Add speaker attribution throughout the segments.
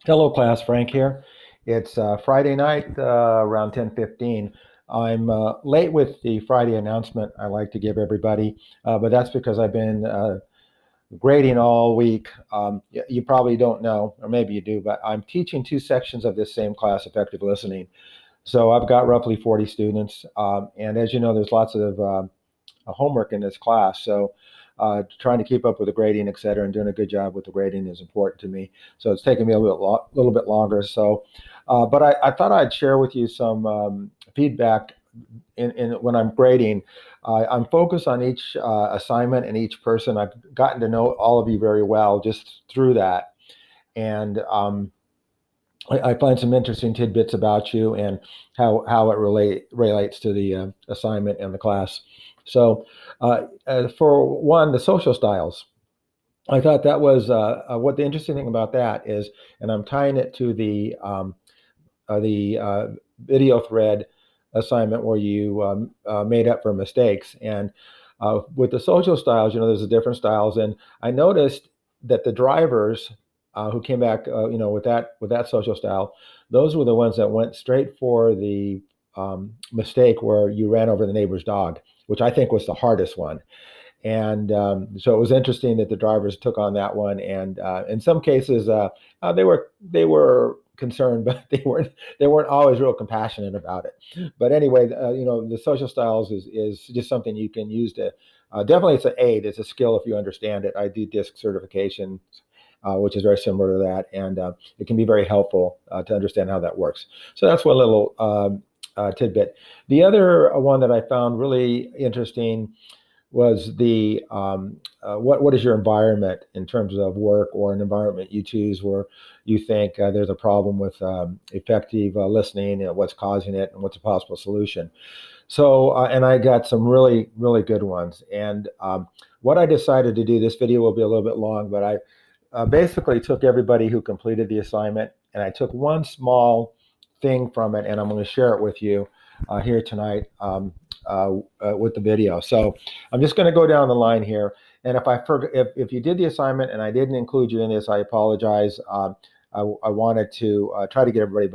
Speaker 1: Hello, class. Frank here. It's Friday night around 10:15. I'm late with the Friday announcement I like to give everybody, but that's because I've been grading all week. You probably don't know, or maybe you do, but I'm teaching two sections of this same class, effective listening. So I've got roughly 40 students, and as you know, there's lots of homework in this class. So trying to keep up with the grading, et cetera, and doing a good job with the grading is important to me. So it's taken me a little bit longer. So, but I thought I'd share with you some feedback in when I'm grading. I'm focused on each assignment and each person. I've gotten to know all of you very well just through that. And I find some interesting tidbits about you and how it relates to the assignment and the class. So, for one, the social styles. I thought that was what the interesting thing about that is, and I'm tying it to the video thread assignment where you made up for mistakes. And with the social styles, there's the different styles, and I noticed that the drivers who came back, with that social style, those were the ones that went straight for the mistake where you ran over the neighbor's dog, which I think was the hardest one. And so it was interesting that the drivers took on that one. And in some cases, they were concerned, but they weren't always real compassionate about it. But anyway, the social styles is just something you can use to definitely it's an aid, it's a skill if you understand it. I do DISC certification. Which is very similar to that, and it can be very helpful to understand how that works. So that's one little tidbit. The other one that I found really interesting was the what is your environment in terms of work, or an environment you choose where you think there's a problem with effective listening, and what's causing it, and what's a possible solution. So, and I got some really, really good ones. And what I decided to do, this video will be a little bit long, but I basically took everybody who completed the assignment, and I took one small thing from it, and I'm going to share it with you here tonight with the video. So I'm just going to go down the line here, and if you did the assignment and I didn't include you in this, I apologize. I wanted to try to get everybody,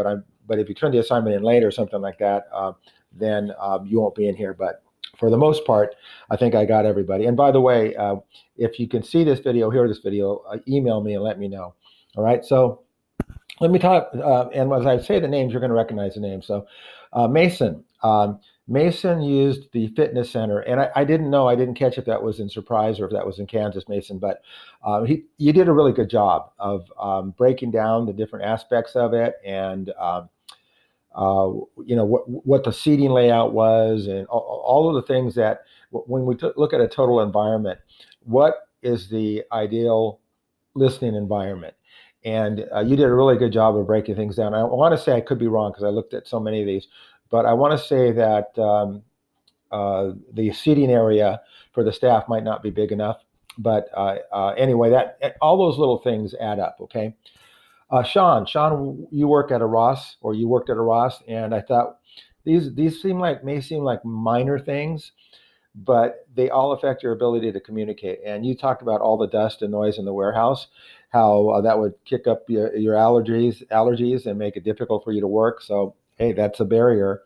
Speaker 1: but if you turn the assignment in late or something like that, then you won't be in here. But for the most part, I think I got everybody. And by the way, if you can see this video, hear this video, email me and let me know. All right. So let me talk. And as I say the names, you're going to recognize the names. So Mason. Mason used the fitness center, and I didn't know, I didn't catch if that was in Surprise or if that was in Kansas, Mason. But you did a really good job of breaking down the different aspects of it, and what the seating layout was, and all of the things that when we look at a total environment, what is the ideal listening environment? And you did a really good job of breaking things down. I want to say, I could be wrong because I looked at so many of these, but I want to say that the seating area for the staff might not be big enough. But anyway, that all those little things add up. Okay. Sean, you work at a Ross, or you worked at a Ross, and I thought these may seem like minor things, but they all affect your ability to communicate. And you talked about all the dust and noise in the warehouse, how that would kick up your allergies and make it difficult for you to work. So hey, that's a barrier.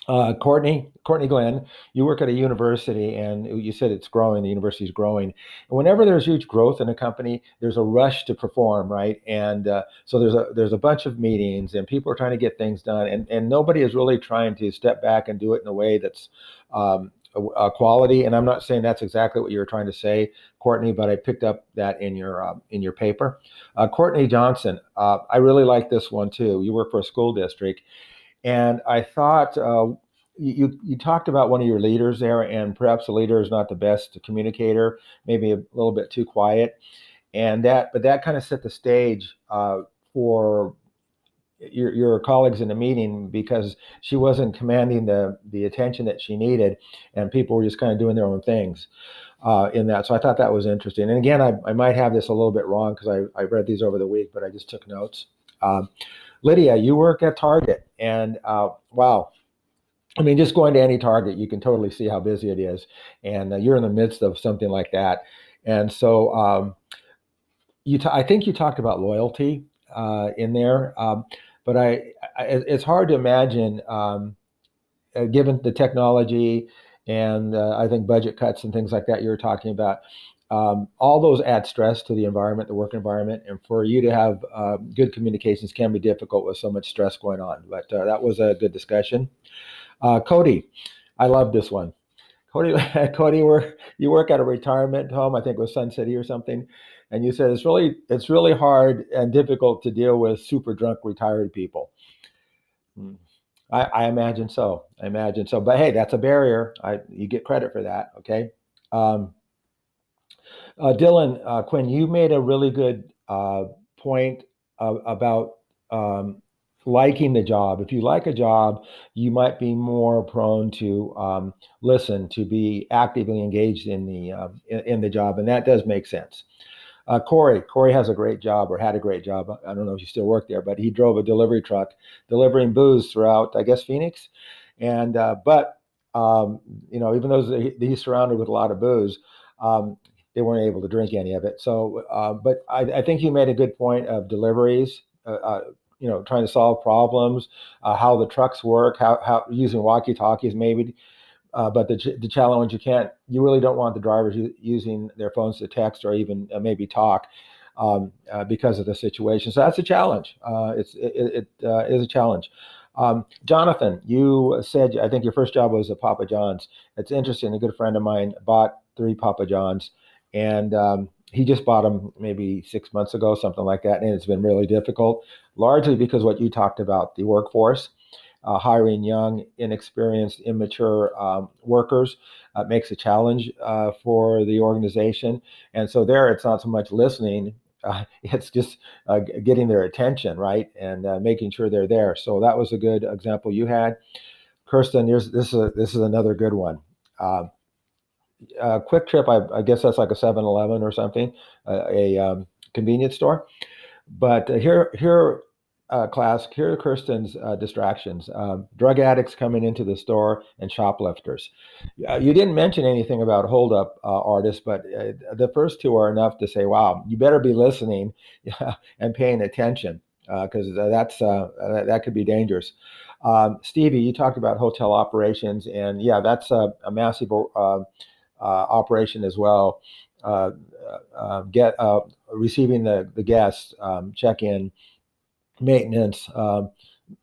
Speaker 1: Courtney Glenn, you work at a university, and you said it's growing. The university is growing. And whenever there's huge growth in a company, there's a rush to perform, right? And so there's a bunch of meetings, and people are trying to get things done, and nobody is really trying to step back and do it in a way that's quality. And I'm not saying that's exactly what you were trying to say, Courtney, but I picked up that in your paper. Courtney Johnson, I really like this one too. You work for a school district, and I thought you talked about one of your leaders there, and perhaps the leader is not the best communicator, maybe a little bit too quiet, but that kind of set the stage for your colleagues in the meeting, because she wasn't commanding the attention that she needed, and people were just kind of doing their own things in that. So I thought that was interesting. And again, I might have this a little bit wrong because I read these over the week, but I just took notes. Lydia, you work at Target, and wow. I mean, just going to any Target, you can totally see how busy it is, and you're in the midst of something like that. And so, I think you talked about loyalty, in there. But it's hard to imagine, given the technology and I think budget cuts and things like that you're talking about, all those add stress to the environment, the work environment, and for you to have good communications can be difficult with so much stress going on. But that was a good discussion. Cody, I love this one. Cody, Cody, you work at a retirement home, I think it was Sun City or something, and you said it's really hard and difficult to deal with super drunk retired people. Hmm. I imagine so. I imagine so. But hey, that's a barrier. You get credit for that. Okay. Um, Dylan, Quinn, you made a really good point about um, liking the job. If you like a job, you might be more prone to listen, to be actively engaged in the job, and that does make sense. Corey has a great job, or had a great job. I don't know if you still work there, but he drove a delivery truck delivering booze throughout, I guess, Phoenix. And but even though he's surrounded with a lot of booze, um, they weren't able to drink any of it. So, but I think you made a good point of deliveries. Trying to solve problems, how the trucks work, how using walkie talkies maybe, but the challenge, you really don't want the drivers using their phones to text or even maybe talk because of the situation. So that's a challenge. It is a challenge. Jonathan, you said I think your first job was at Papa John's. It's interesting. A good friend of mine bought 3 Papa John's, and he just bought them maybe 6 months ago, something like that, and it's been really difficult, largely because what you talked about, the workforce hiring young, inexperienced, immature workers makes a challenge for the organization. And so there, it's not so much listening. It's just getting their attention, right, and making sure they're there. So that was a good example you had, Kirsten. This is another good one. Uh, Quick Trip, I guess that's like a 7-Eleven or something, a convenience store. But class, here are Kirsten's distractions. Drug addicts coming into the store and shoplifters. You didn't mention anything about holdup artists, but the first two are enough to say, wow, you better be listening and paying attention because that could be dangerous. Stevie, you talked about hotel operations, and yeah, that's a massive operation as well. Get Receiving the guests, check in, maintenance,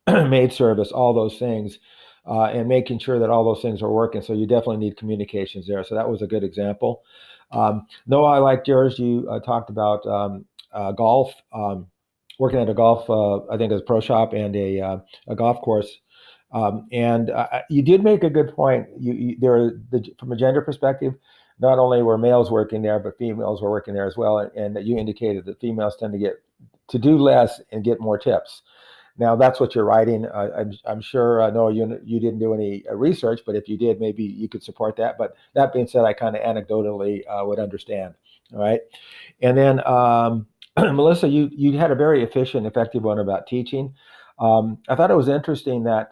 Speaker 1: maid service, all those things, and making sure that all those things are working. So you definitely need communications there. So that was a good example. Noah, I liked yours. You talked about golf, working at a golf, I think, as a pro shop and a golf course. And you did make a good point. From a gender perspective, not only were males working there, but females were working there as well. And that you indicated that females tend to do less and get more tips. Now that's what you're writing. I'm sure. No, you didn't do any research, but if you did, maybe you could support that. But that being said, I kind of anecdotally would understand. All right, and then Melissa, you had a very efficient, effective one about teaching. I thought it was interesting that,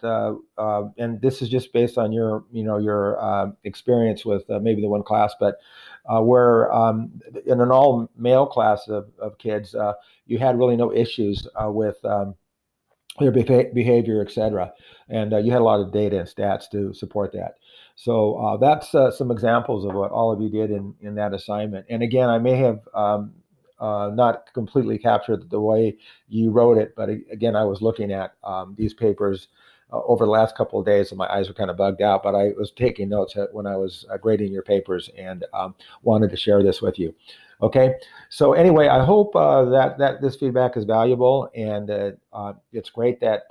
Speaker 1: and this is just based on your experience with maybe the one class, but where in an all male class of kids, you had really no issues with their behavior, et cetera. And you had a lot of data and stats to support that. So that's some examples of what all of you did in that assignment. And again, I may have not completely captured the way you wrote it, but again, I was looking at these papers over the last couple of days, and my eyes were kind of bugged out. But I was taking notes when I was grading your papers, and wanted to share this with you. Okay, so anyway, I hope that this feedback is valuable, and it's great that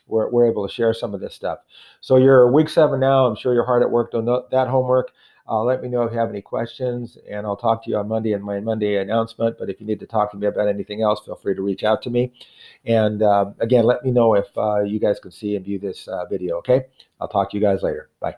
Speaker 1: we're able to share some of this stuff. So you're week 7 now. I'm sure you're hard at work doing that homework. Let me know if you have any questions, and I'll talk to you on Monday in my Monday announcement. But if you need to talk to me about anything else, feel free to reach out to me. And again, let me know if you guys can see and view this video. Okay, I'll talk to you guys later. Bye.